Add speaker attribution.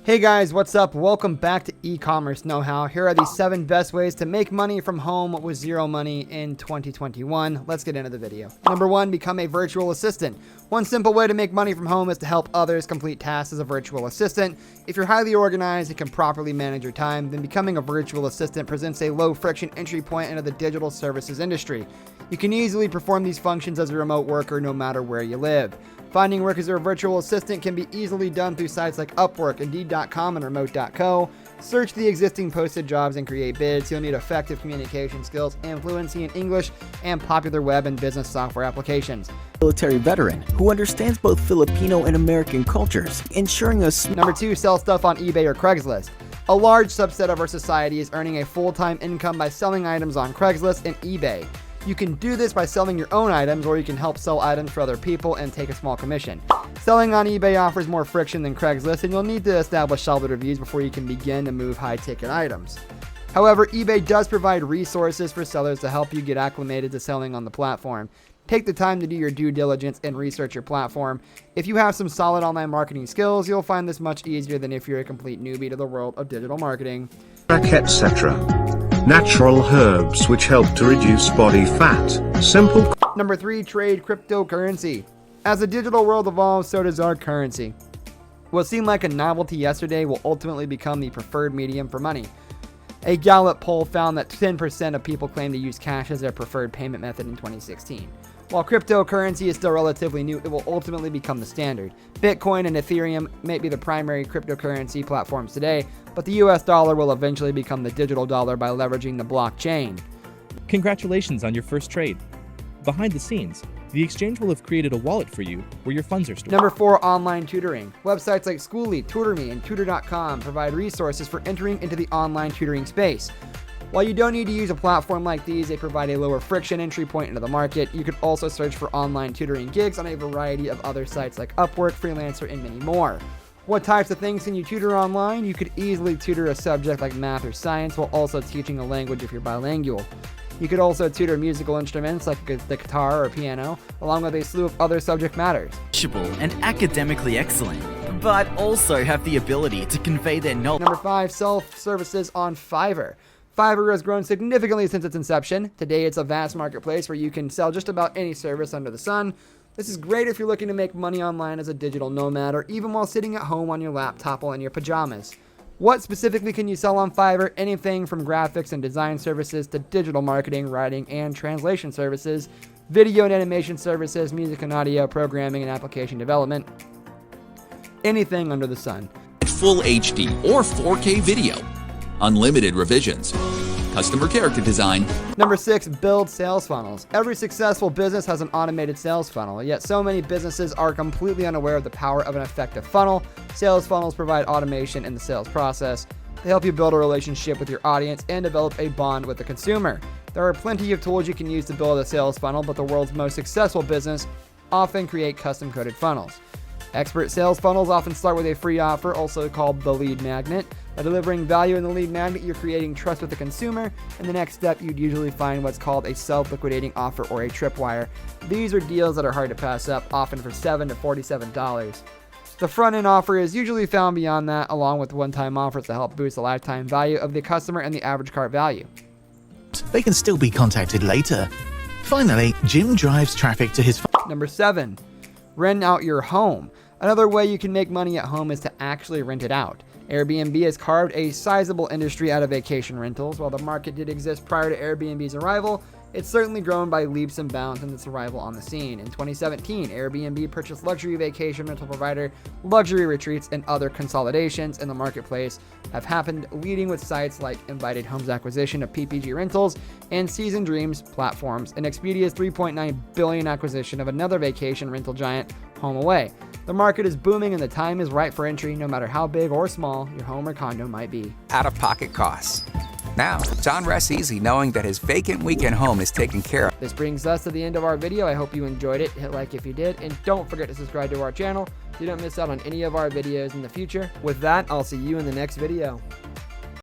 Speaker 1: Hey guys, what's up? Welcome back to e-commerce know-how. Here are the 7 best ways to make money from home with zero money in 2021. Let's get into the video. Number 1, become a virtual assistant. One simple way to make money from home is to help others complete tasks as a virtual assistant. If you're highly organized and can properly manage your time, then becoming a virtual assistant presents a low-friction entry point into the digital services industry. You can easily perform these functions as a remote worker no matter where you live. Finding work as a virtual assistant can be easily done through sites like Upwork, Indeed.com, and Remote.co. Search the existing posted jobs and create bids. You'll need effective communication skills and fluency in English and popular web and business software applications.
Speaker 2: Military veteran who understands both Filipino and American cultures, ensuring us.
Speaker 1: Number 2, sell stuff on eBay or Craigslist. A large subset of our society is earning a full-time income by selling items on Craigslist and eBay. You can do this by selling your own items, or you can help sell items for other people and take a small commission. Selling on eBay offers more friction than Craigslist, and you'll need to establish solid reviews before you can begin to move high-ticket items. However, eBay does provide resources for sellers to help you get acclimated to selling on the platform. Take the time to do your due diligence and research your platform. If you have some solid online marketing skills, you'll find this much easier than if you're a complete newbie to the world of digital marketing.
Speaker 3: Etc. Natural herbs which help to reduce body fat. Simple.
Speaker 1: Number 3, trade cryptocurrency. As the digital world evolves, so does our currency. What seemed like a novelty yesterday will ultimately become the preferred medium for money. A Gallup poll found that 10% of people claim to use cash as their preferred payment method in 2016. While cryptocurrency is still relatively new, it will ultimately become the standard. Bitcoin and Ethereum may be the primary cryptocurrency platforms today, but the US dollar will eventually become the digital dollar by leveraging the blockchain.
Speaker 4: Congratulations on your first trade. Behind the scenes, the exchange will have created a wallet for you where your funds are stored.
Speaker 1: Number 4, online tutoring. Websites like Schooly, TutorMe, and Tutor.com provide resources for entering into the online tutoring space. While you don't need to use a platform like these, they provide a lower friction entry point into the market. You could also search for online tutoring gigs on a variety of other sites like Upwork, Freelancer, and many more. What types of things can you tutor online? You could easily tutor a subject like math or science while also teaching a language if you're bilingual. You could also tutor musical instruments like the guitar or piano, along with a slew of other subject matters.
Speaker 5: And academically excellent, but also have the ability to convey their knowledge.
Speaker 1: Number 5, self-services on Fiverr. Fiverr has grown significantly since its inception. Today, it's a vast marketplace where you can sell just about any service under the sun. This is great if you're looking to make money online as a digital nomad, or even while sitting at home on your laptop or in your pajamas. What specifically can you sell on Fiverr? Anything from graphics and design services to digital marketing, writing, and translation services, video and animation services, music and audio, programming and application development. Anything under the sun.
Speaker 6: Full HD or 4K video. Unlimited revisions. Customer character design.
Speaker 1: Number 6, build sales funnels. Every successful business has an automated sales funnel, yet so many businesses are completely unaware of the power of an effective funnel. Sales funnels provide automation in the sales process. They help you build a relationship with your audience and develop a bond with the consumer. There are plenty of tools you can use to build a sales funnel, but the world's most successful business often create custom-coded funnels. Expert sales funnels often start with a free offer, also called the lead magnet. By delivering value in the lead magnet, you're creating trust with the consumer. In the next step, you'd usually find what's called a self-liquidating offer or a tripwire. These are deals that are hard to pass up, often for $7 to $47. The front-end offer is usually found beyond that, along with one-time offers to help boost the lifetime value of the customer and the average cart value.
Speaker 2: They can still be contacted later. Finally, Jim drives traffic to his.
Speaker 1: Number 7, rent out your home. Another way you can make money at home is to actually rent it out. Airbnb has carved a sizable industry out of vacation rentals. While the market did exist prior to Airbnb's arrival, it's certainly grown by leaps and bounds since its arrival on the scene. In 2017, Airbnb purchased luxury vacation rental provider Luxury Retreats, and other consolidations in the marketplace have happened, leading with sites like Invited Homes acquisition of PPG Rentals and Season Dreams platforms, and Expedia's $3.9 billion acquisition of another vacation rental giant, HomeAway. The market is booming and the time is right for entry, no matter how big or small your home or condo might be.
Speaker 7: Out-of-pocket costs. Now, John rests easy knowing that his vacant weekend home is taken care of.
Speaker 1: This brings us to the end of our video. I hope you enjoyed it. Hit like if you did, and don't forget to subscribe to our channel so you don't miss out on any of our videos in the future. With that, I'll see you in the next video.